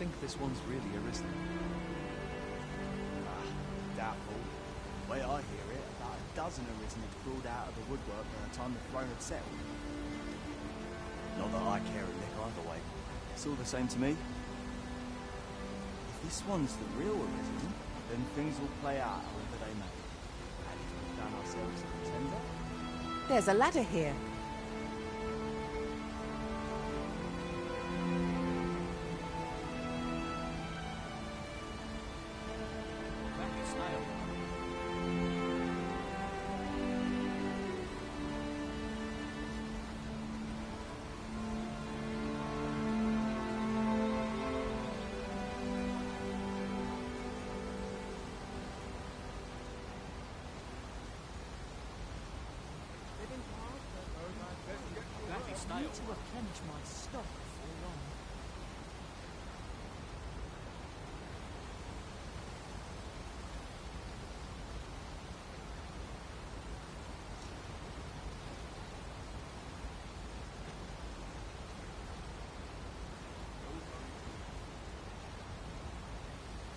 think this one's really arisen? Doubtful. The way I hear it, about a dozen arisen had crawled out of the woodwork by the time the throne had settled. Not that I care a lick either way. It's all the same to me. If this one's the real arisen, then things will play out however they may. And if we've done ourselves a pretender. There's a ladder here. I need to replenish my stock before long.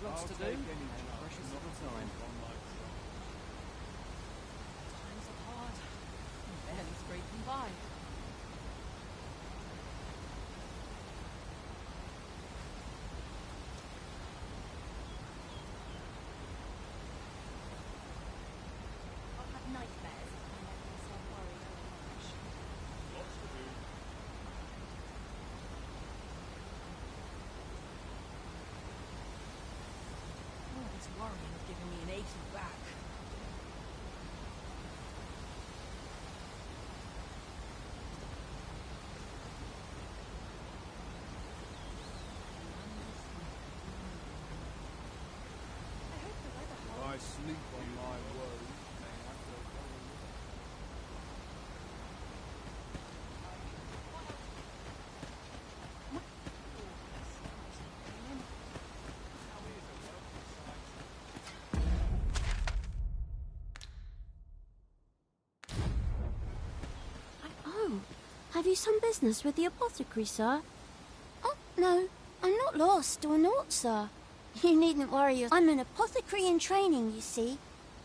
Lots to do, precious little time. Times are hard. I'm barely scraping by. Nightmares if I let myself worry over much. Lots to do. All this worrying is giving me an achy back. I hope the weather holds. I sleep on my woes. Oh, have you some business with the apothecary, sir? Oh, no, I'm not lost or naught, sir. You needn't worry. I'm an apothecary in training, you see.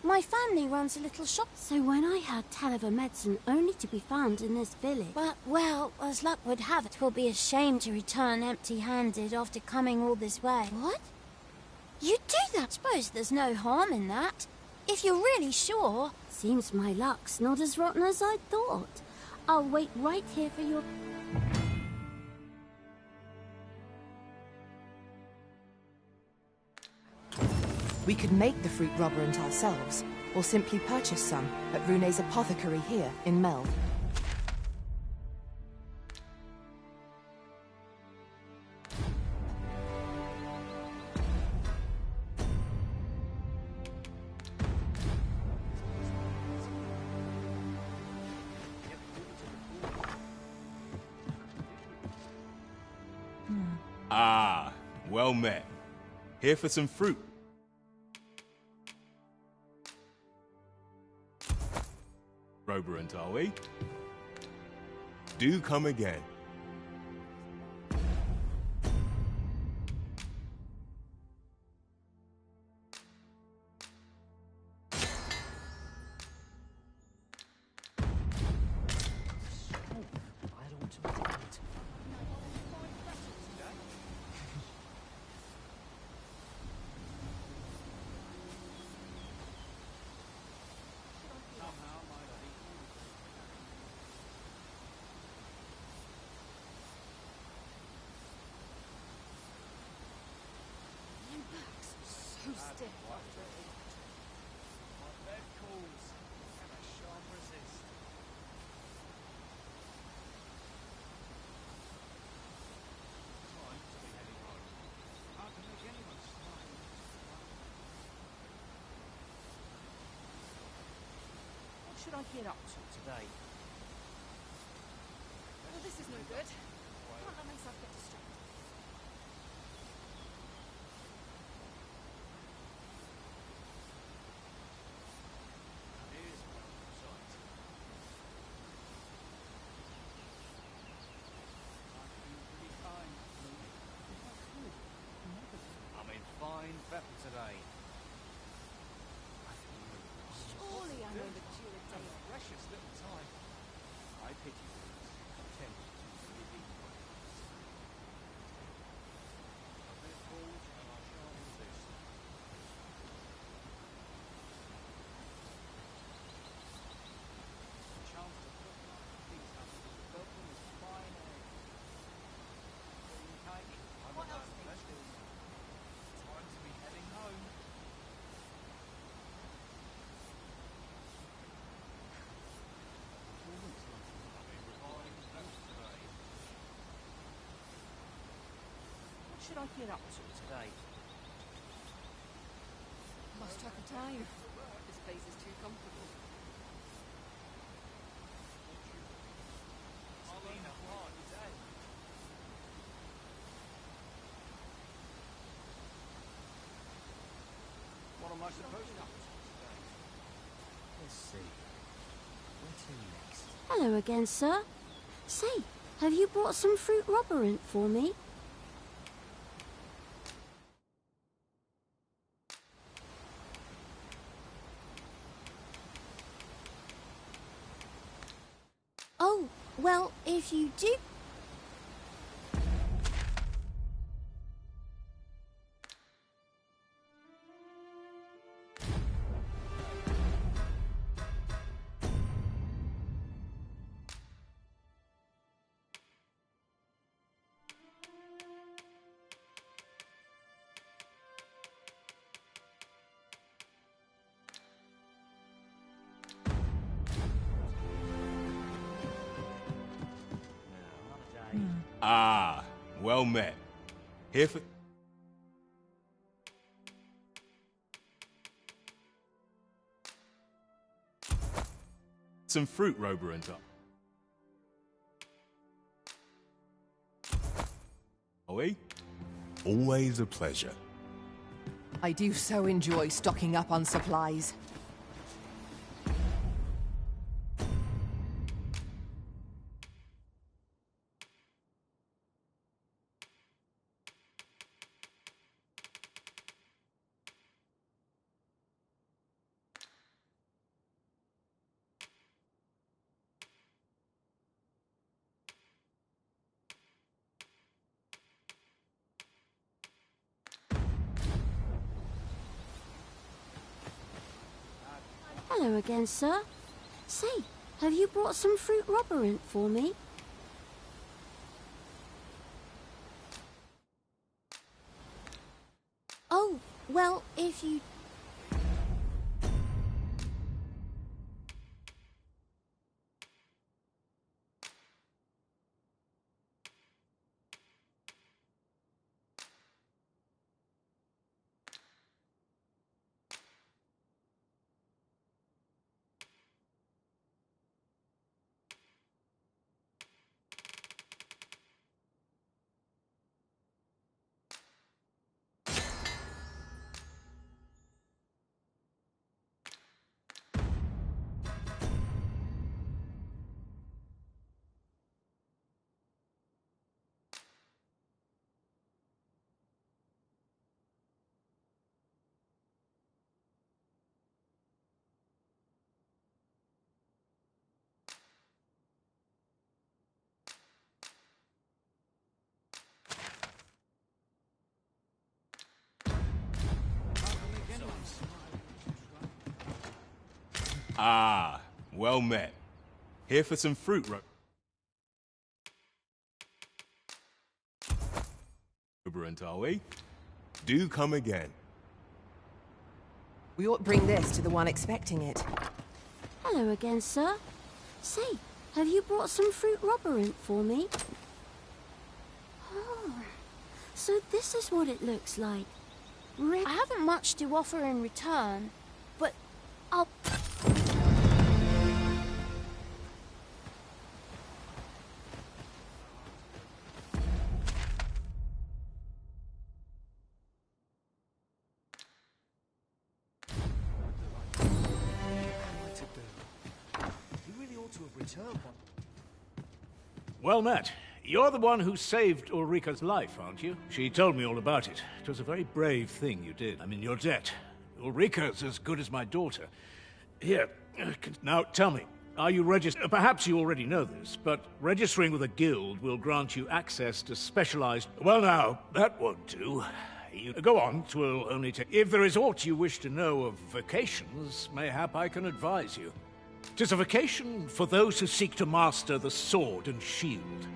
My family runs a little shop. So when I heard tell of a medicine only to be found in this village... But, well, as luck would have it, 'twill be a shame to return empty-handed after coming all this way. What? You do that? Suppose there's no harm in that. If you're really sure. Seems my luck's not as rotten as I thought. I'll wait right here for your... We could make the fruit rubberant ourselves, or simply purchase some at Rune's apothecary here in Mel. Ah, well met. Here for some fruit. Roberant, are we? Do come again. So stiff after it. My bed calls. Can I shan't resist? Time to be heading home. Hard to make anyone smile. What should I get up to today? Well, this is no good. Can't let myself get distracted. should I get up to today? Must have a time. This place is too comfortable. It's been a hard day. What am I supposed to? Let's see. Where to next? Hello again, sir. Say, have you brought some fruit roborant for me? Oh, well, if you do... Ah, well met. Here for... some fruit, Roborant. Are we? Always a pleasure. I do so enjoy stocking up on supplies. Hello again, sir. Say, have you brought some fruit roborant for me? Oh, well, if you... Ah, well met. Here for some fruit, Roborant, are we? Do come again. We ought to bring this to the one expecting it. Hello again, sir. Say, have you brought some fruit roborant for me? Oh, so this is what it looks like. I haven't much to offer in return, but I'll... Well met. You're the one who saved Ulrika's life, aren't you? She told me all about it. It was a very brave thing you did. I'm in your debt. Ulrika's as good as my daughter. Here, now tell me, are you registered? Perhaps you already know this, but registering with a guild will grant you access to specialized... Well now, that won't do. You go on, 'twill only take... If there is aught you wish to know of vocations, mayhap I can advise you. 'Tis a vocation for those who seek to master the sword and shield.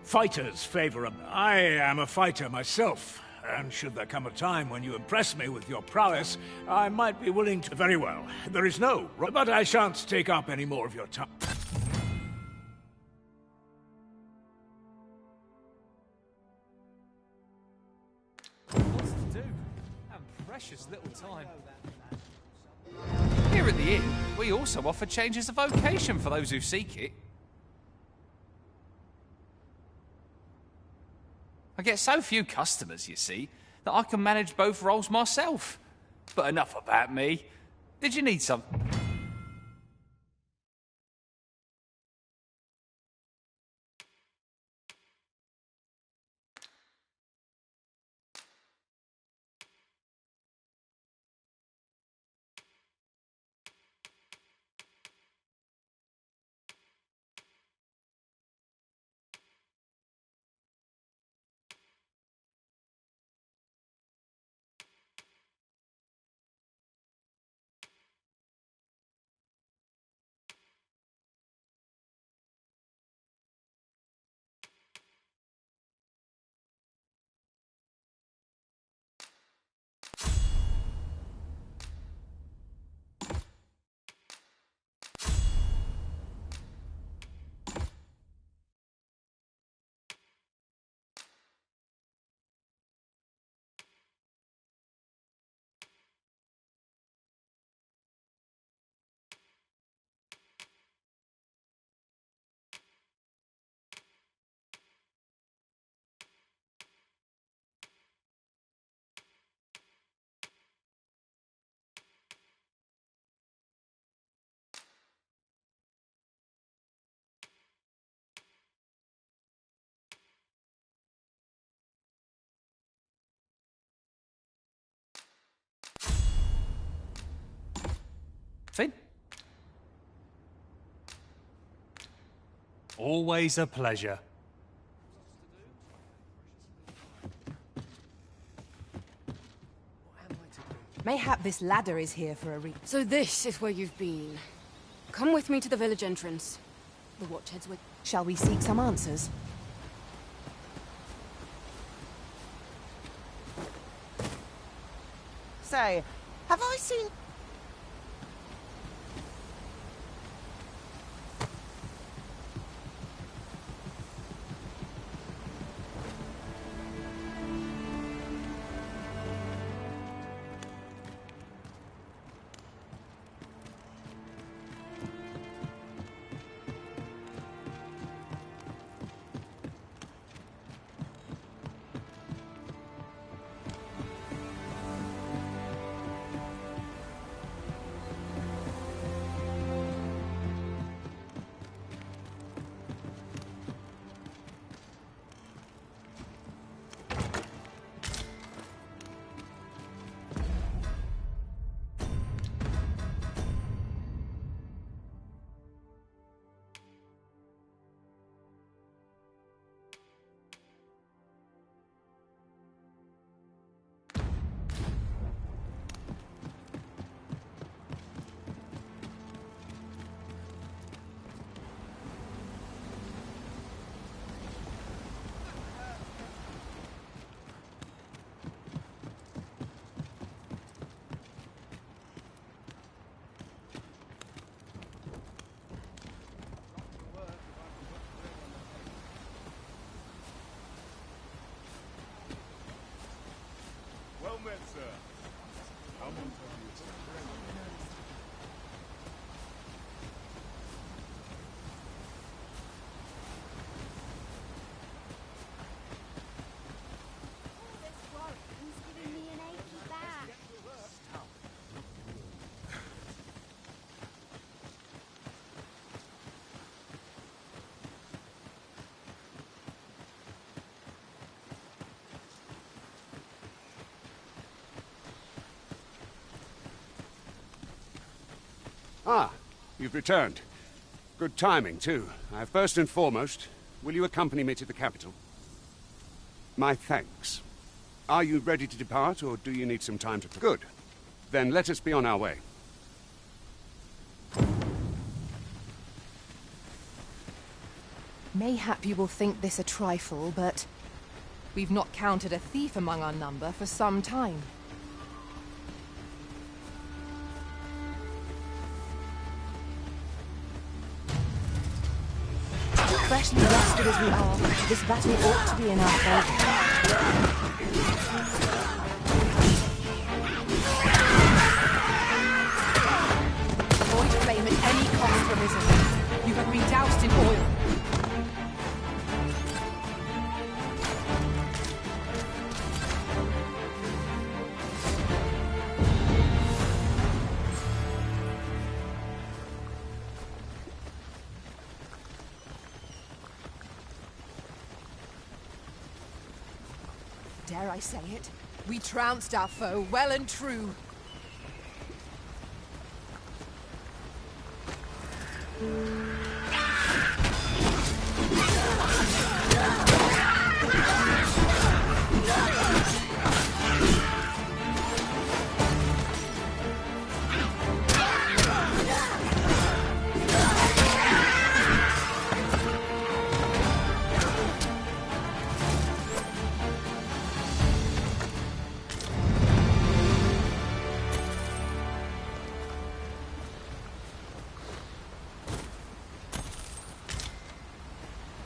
Fighters favor them. I am a fighter myself, and should there come a time when you impress me with your prowess, I might be willing to... Very well. There is no... But I shan't take up any more of your time. precious little time. Here at the inn, we also offer changes of vocation for those who seek it. I get so few customers, you see, that I can manage both roles myself. But enough about me. Did you need some? Finn? Always a pleasure. Mayhap this ladder is here for a reason. So this is where you've been. Come with me to the village entrance. The watchhead's with... Shall we seek some answers? Say, have I seen... Well met, sir. How much have you Ah, you've returned. Good timing, too. First and foremost, will you accompany me to the capital? My thanks. Are you ready to depart, or do you need some time to... Good. Then let us be on our way. Mayhap you will think this a trifle, but we've not counted a thief among our number for some time. Freshly rested as we are, this battle ought to be in our favor. be doused in oil. Dare I say it? We trounced our foe well and true.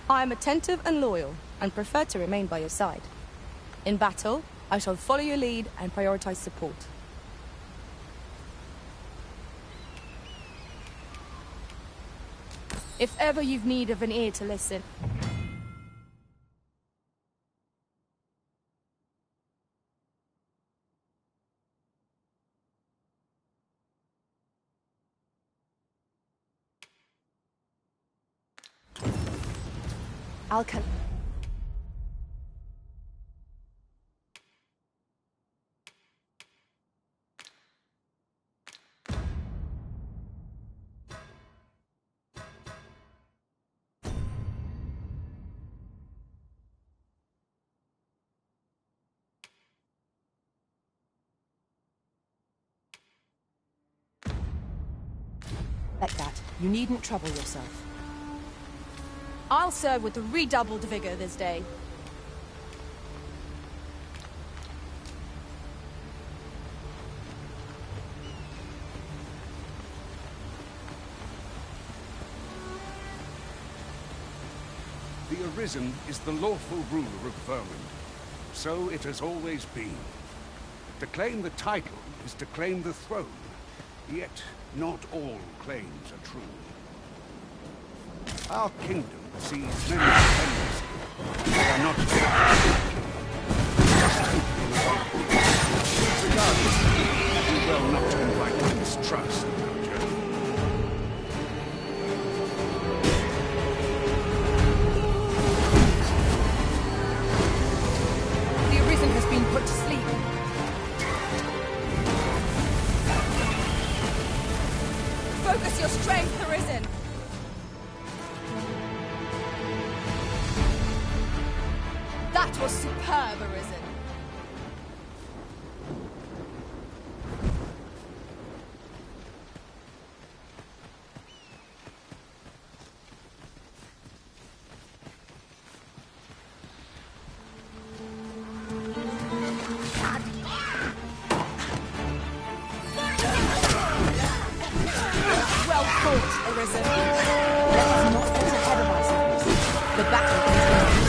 I am attentive and loyal, and prefer to remain by your side. In battle, I shall follow your lead and prioritize support. If ever you've need of an ear to listen... Like that. You needn't trouble yourself. I'll serve with redoubled vigor this day. The Arisen is the lawful ruler of Vermund. So it has always been. To claim the title is to claim the throne. Yet, not all claims are true. Our kingdom sees many defenders. They are not regardless, we do well not to invite mistrust in our journey. The Arisen has been put to sleep. Focus your strength, Arisen! That was superb, Arisen. Well fought, Arisen. Let us not get ahead of ourselves. The battle continues.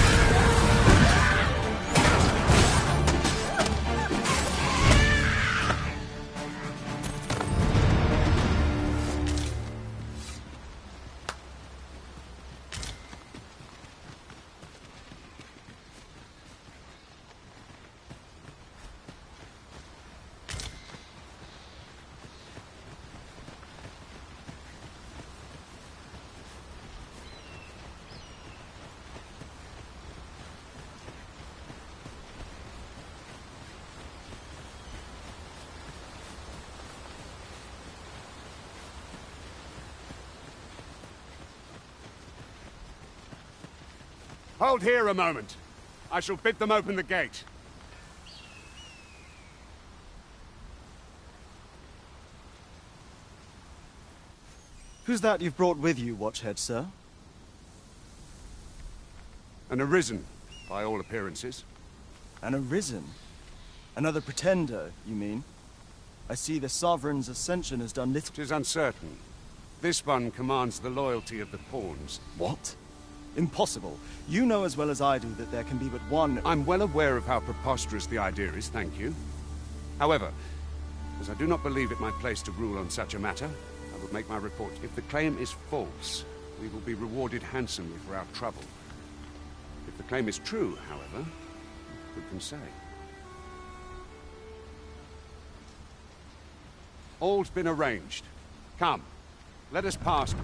Hold here a moment. I shall bid them open the gate. Who's that you've brought with you, Watchhead, sir? An Arisen, by all appearances. An Arisen? Another pretender, you mean? I see the Sovereign's ascension has done little... 'Tis uncertain. This one commands the loyalty of the pawns. What? Impossible. You know as well as I do that there can be but one... I'm well aware of how preposterous the idea is, thank you. However, as I do not believe it my place to rule on such a matter, I will make my report. If the claim is false, we will be rewarded handsomely for our trouble. If the claim is true, however, who can say? All's been arranged. Come, let us pass.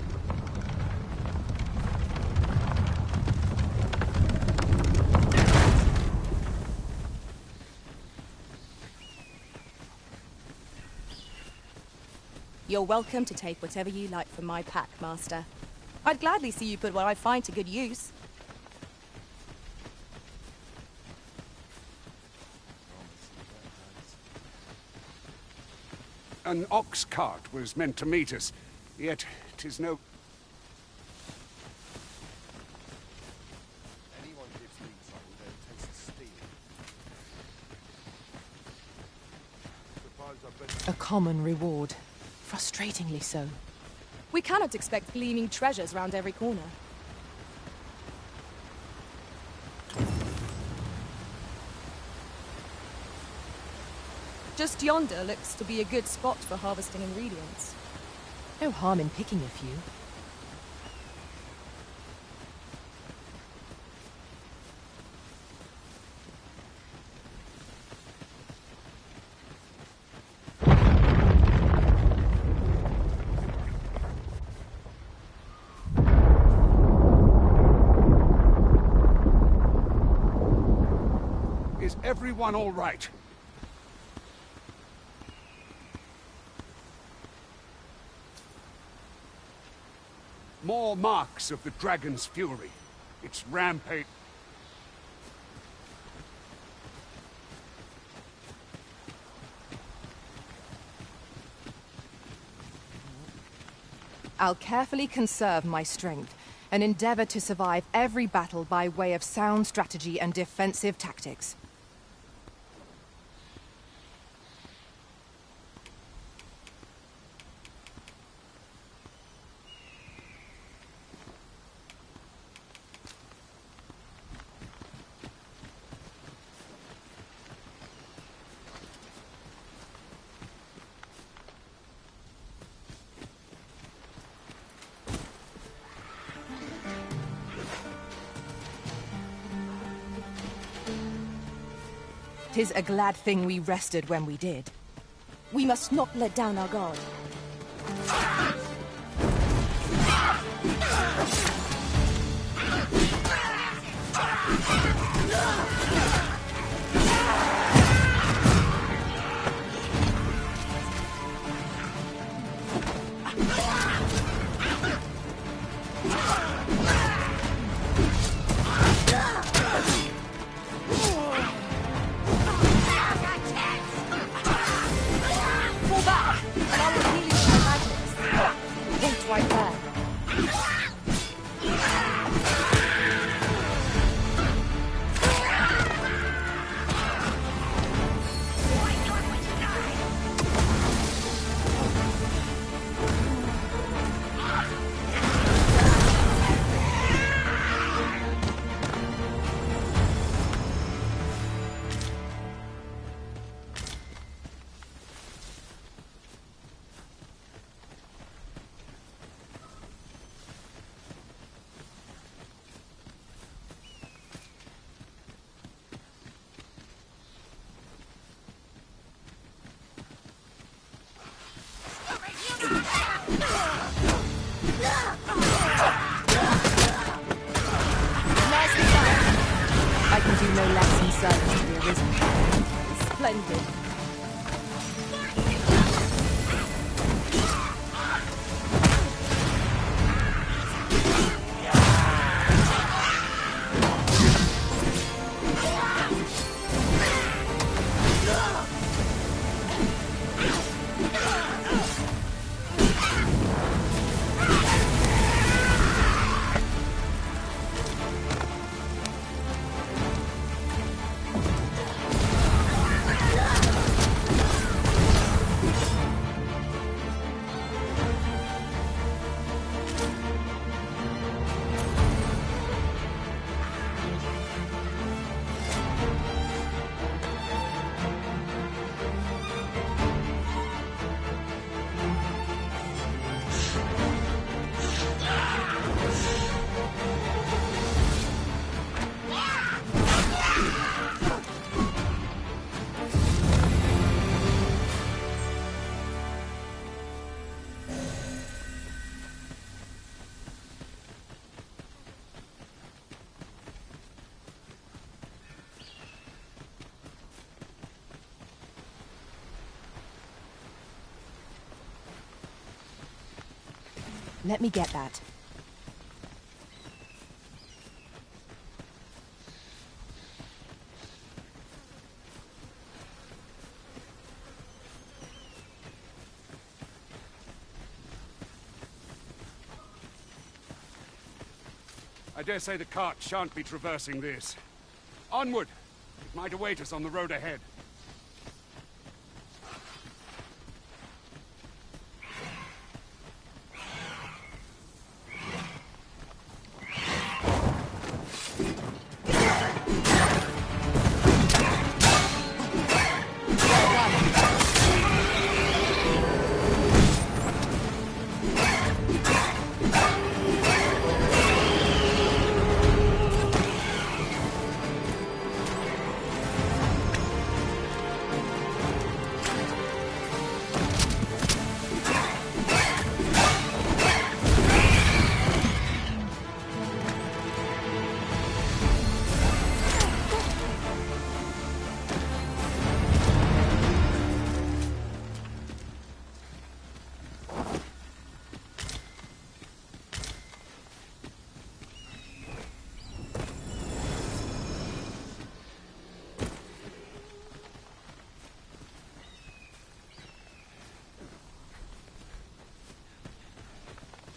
You're welcome to take whatever you like from my pack, Master. I'd gladly see you put what I find to good use. An ox cart was meant to meet us, yet 'tis no... Anyone gives me trouble, they'll taste of steel. Suppose I better... A common reward. Frustratingly so. We cannot expect gleaming treasures round every corner. Just yonder looks to be a good spot for harvesting ingredients. No harm in picking a few. Is everyone all right? More marks of the dragon's fury. Its rampage. I'll carefully conserve my strength and endeavor to survive every battle by way of sound strategy and defensive tactics. "'Tis a glad thing we rested when we did. We must not let down our guard. I can do no less in service to the Arisen. Splendid. Let me get that. I dare say the cart shan't be traversing this. Onward! It might await us on the road ahead.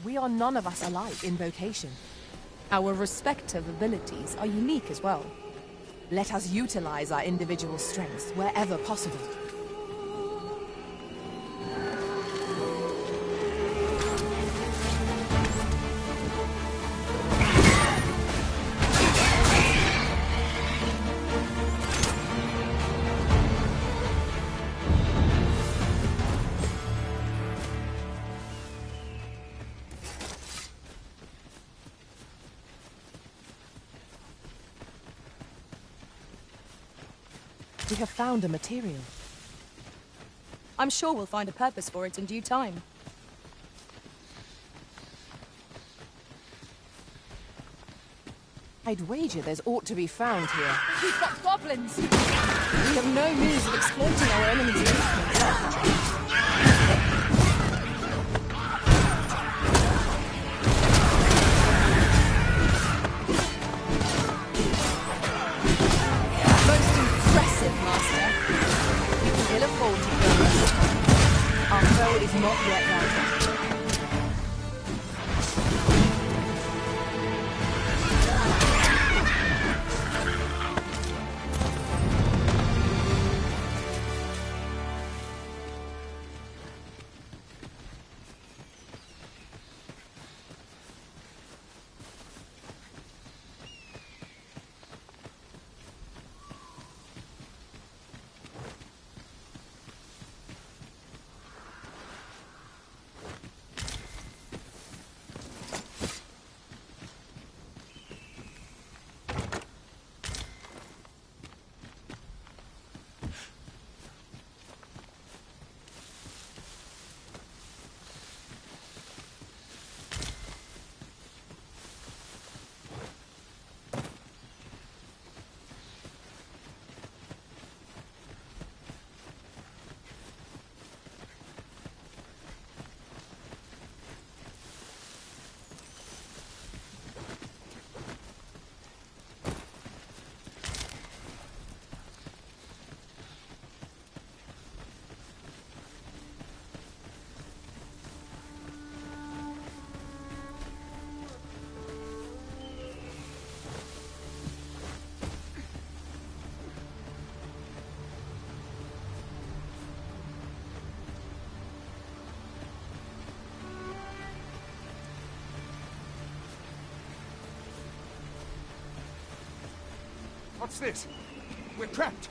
We are none of us alike in vocation. Our respective abilities are unique as well. Let us utilize our individual strengths wherever possible. We have found a material. I'm sure we'll find a purpose for it in due time. I'd wager there's aught to be found here. We've got goblins! We have no means of exploiting our enemy's weakness. Is not yet routed. What's this? We're trapped.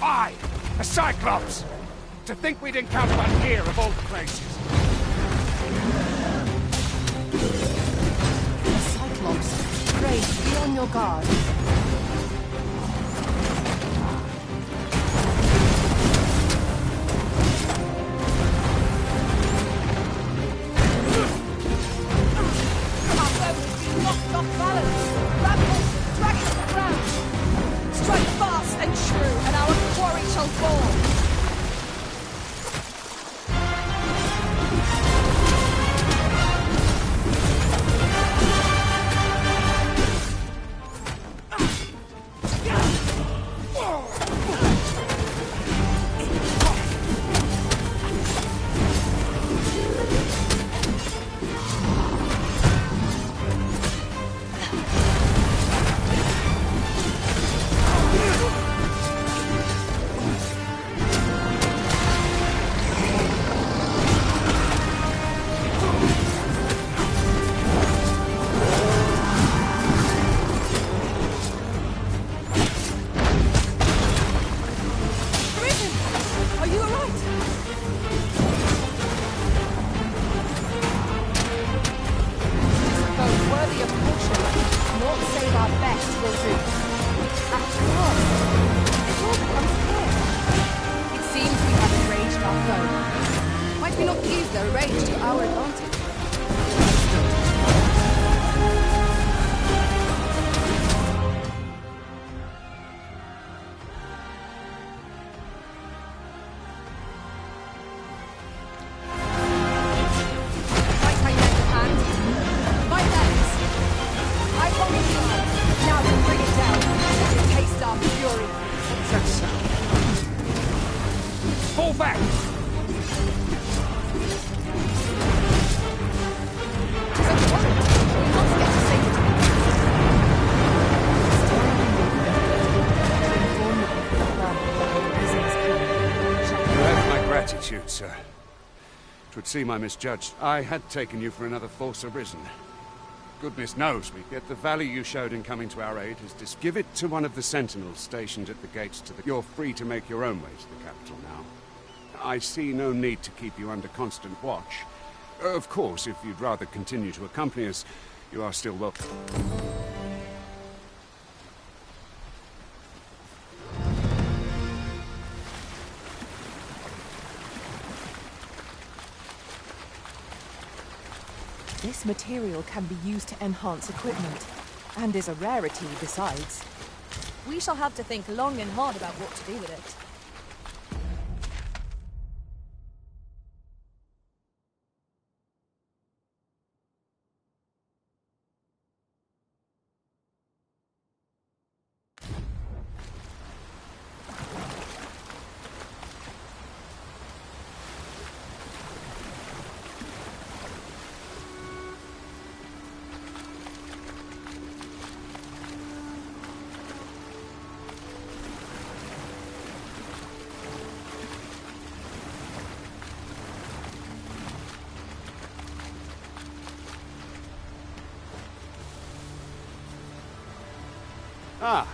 Aye! A Cyclops! To think we'd encounter one here of all places. A Cyclops. Pray, be on your guard. were right. Both worthy of caution, not save our best will do. At last, it all becomes clear. It seems we have enraged our foe. Might we not use their rage to our advantage? Fall back! You have my gratitude, sir. 'Twould seem I misjudged. I had taken you for another Force Arisen. Goodness knows we get the value you showed in coming to our aid is give it to one of the sentinels stationed at the gates to the... You're free to make your own way to the capital now. I see no need to keep you under constant watch. Of course, if you'd rather continue to accompany us, you are still welcome. This material can be used to enhance equipment, and is a rarity besides. We shall have to think long and hard about what to do with it. Ah,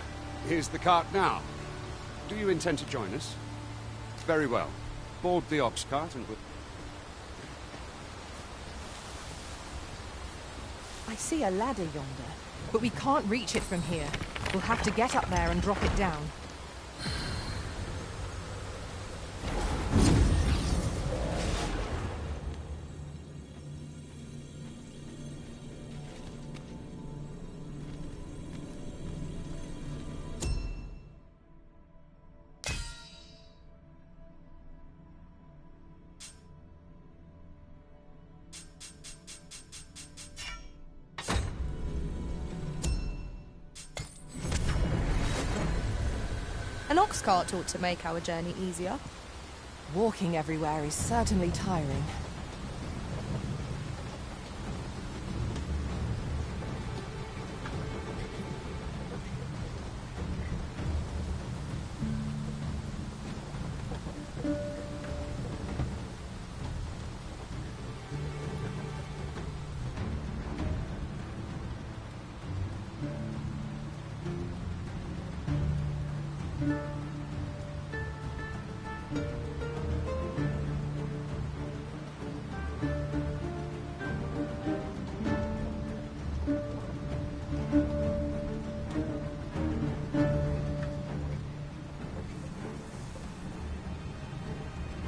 here's the cart now. Do you intend to join us? Very well. Board the ox cart and we'll... I see a ladder yonder, but we can't reach it from here. We'll have to get up there and drop it down. An ox cart ought to make our journey easier. Walking everywhere is certainly tiring.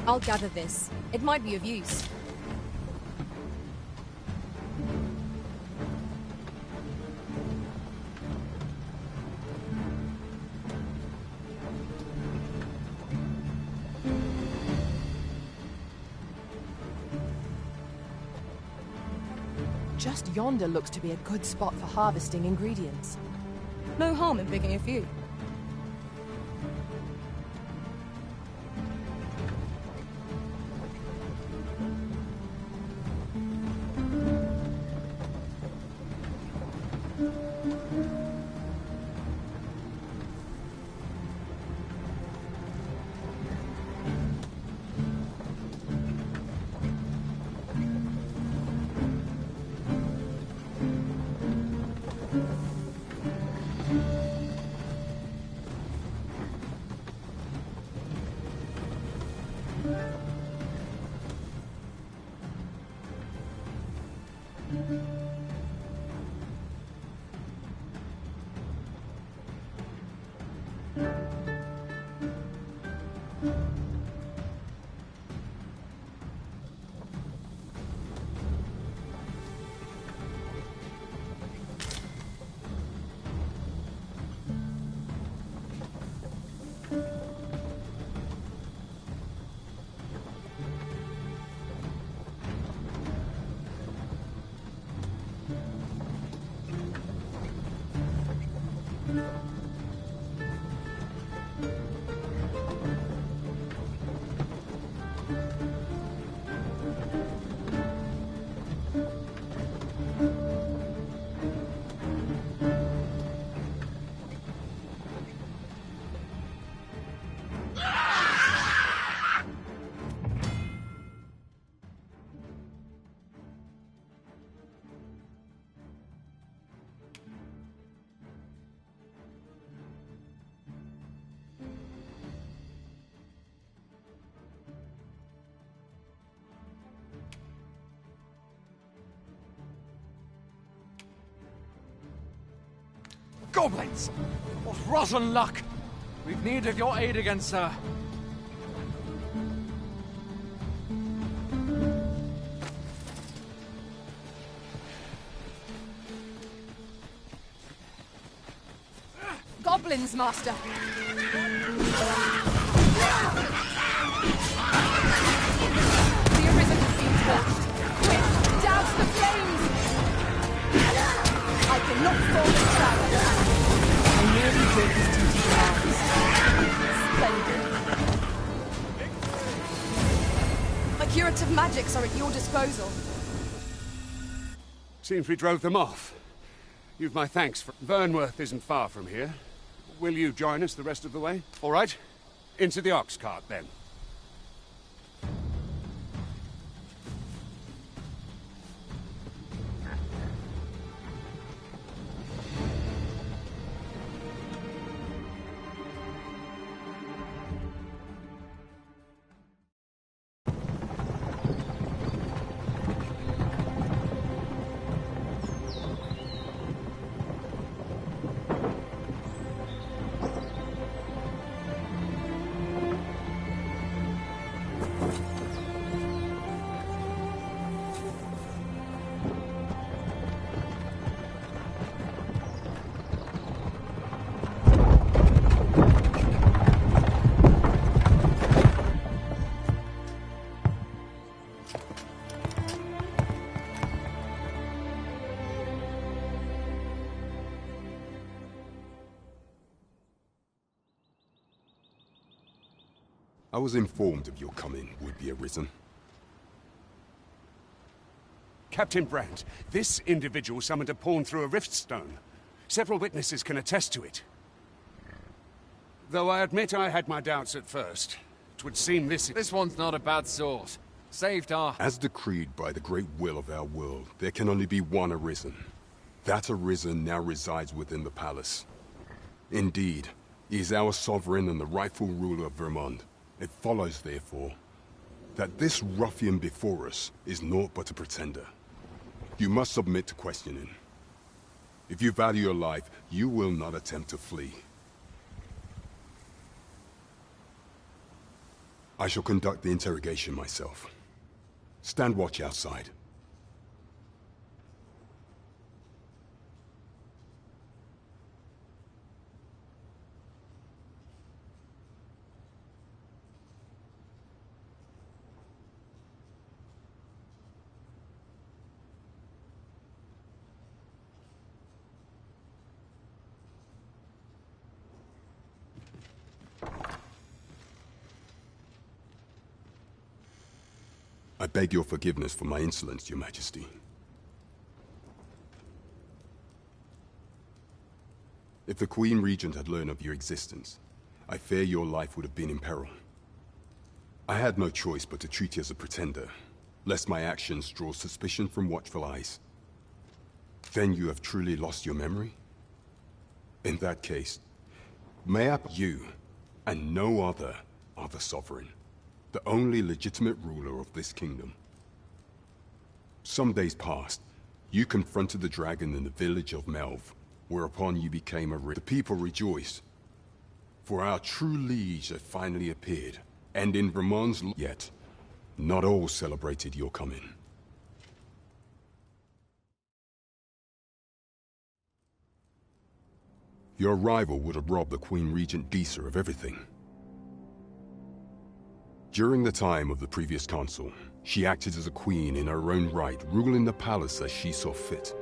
I'll gather this. It might be of use. Just yonder looks to be a good spot for harvesting ingredients. No harm in picking a few. Goblins! What rotten luck! We've need of your aid again, sir. Goblins, Master! The Arisen has been torched! Quick, douse the flames! I cannot fall in shower! I merely did his duty arms. Splendid. My curative magics are at your disposal. Seems we drove them off. You've my thanks for... Vernworth isn't far from here. Will you join us the rest of the way? All right. Into the ox cart, then. I was informed of your coming, would-be Arisen. Captain Brandt, this individual summoned a pawn through a rift stone. Several witnesses can attest to it. Though I admit I had my doubts at first. It would seem this one's not a bad sort. Saved our... As decreed by the great will of our world, there can only be one Arisen. That Arisen now resides within the palace. Indeed, he is our sovereign and the rightful ruler of Vermont. It follows, therefore, that this ruffian before us is naught but a pretender. You must submit to questioning. If you value your life, you will not attempt to flee. I shall conduct the interrogation myself. Stand watch outside. I beg your forgiveness for my insolence, Your Majesty. If the Queen Regent had learned of your existence, I fear your life would have been in peril. I had no choice but to treat you as a pretender, lest my actions draw suspicion from watchful eyes. Then you have truly lost your memory? In that case, mayhap you, and no other, are the sovereign. The only legitimate ruler of this kingdom. Some days past, You confronted the dragon in the village of Melv, whereupon you became the people rejoiced. For our true liege had finally appeared, and in Vermont's yet, not all celebrated your coming. Your arrival would have robbed the Queen Regent Disa of everything. During the time of the previous consul, she acted as a queen in her own right, ruling the palace as she saw fit.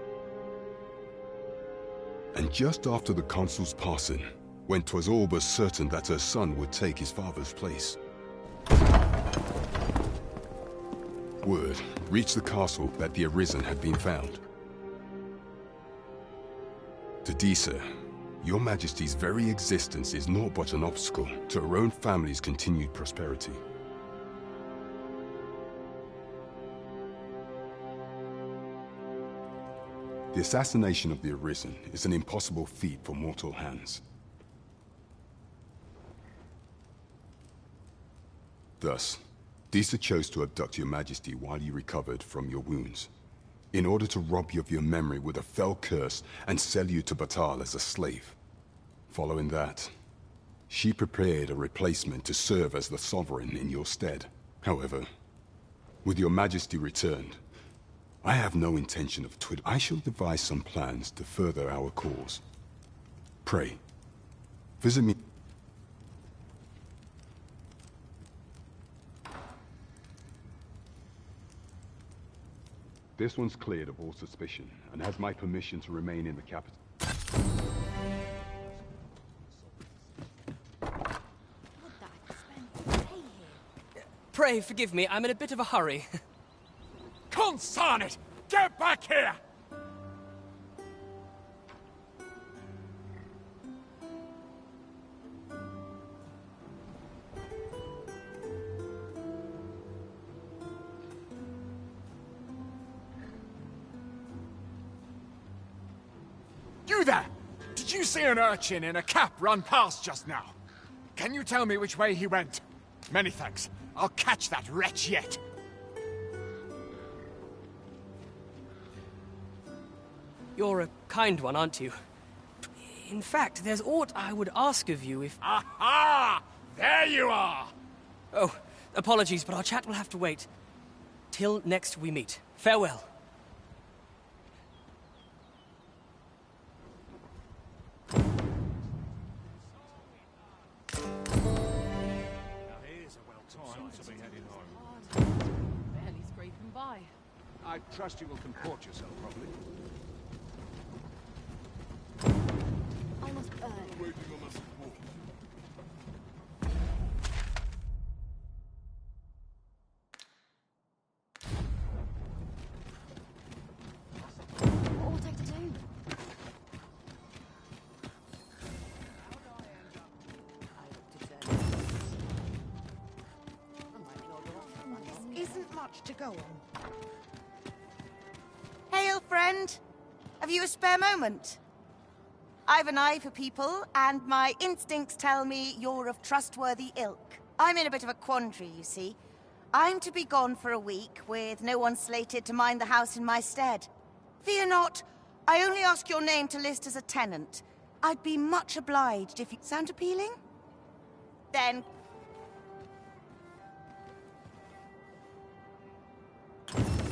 And just after the consul's passing, when 'twas all but certain that her son would take his father's place, word reached the castle that the Arisen had been found. To Disa, your Majesty's very existence is naught but an obstacle to her own family's continued prosperity. The assassination of the Arisen is an impossible feat for mortal hands. Thus, Disa chose to abduct your Majesty while you recovered from your wounds, in order to rob you of your memory with a fell curse and sell you to Batal as a slave. Following that, she prepared a replacement to serve as the sovereign in your stead. However, with your Majesty returned, I have no intention of I shall devise some plans to further our cause. Pray, visit me. This one's cleared of all suspicion, and has my permission to remain in the capital. Pray forgive me, I'm in a bit of a hurry. Consign it! Get back here! You there! Did you see an urchin in a cap run past just now? Can you tell me which way he went? Many thanks. I'll catch that wretch yet. You're a kind one, aren't you? In fact, there's aught I would ask of you if... Aha! There you are! Oh, apologies, but our chat will have to wait. Till next we meet. Farewell. Barely scraping by. I trust you will comport yourself properly. Almost burned. What will it take to do? This isn't much to go on. Hail, friend. Have you a spare moment? I've an eye for people, and my instincts tell me you're of trustworthy ilk. I'm in a bit of a quandary, you see. I'm to be gone for a week, with no one slated to mind the house in my stead. Fear not, I only ask your name to list as a tenant. I'd be much obliged if you... Sound appealing? Then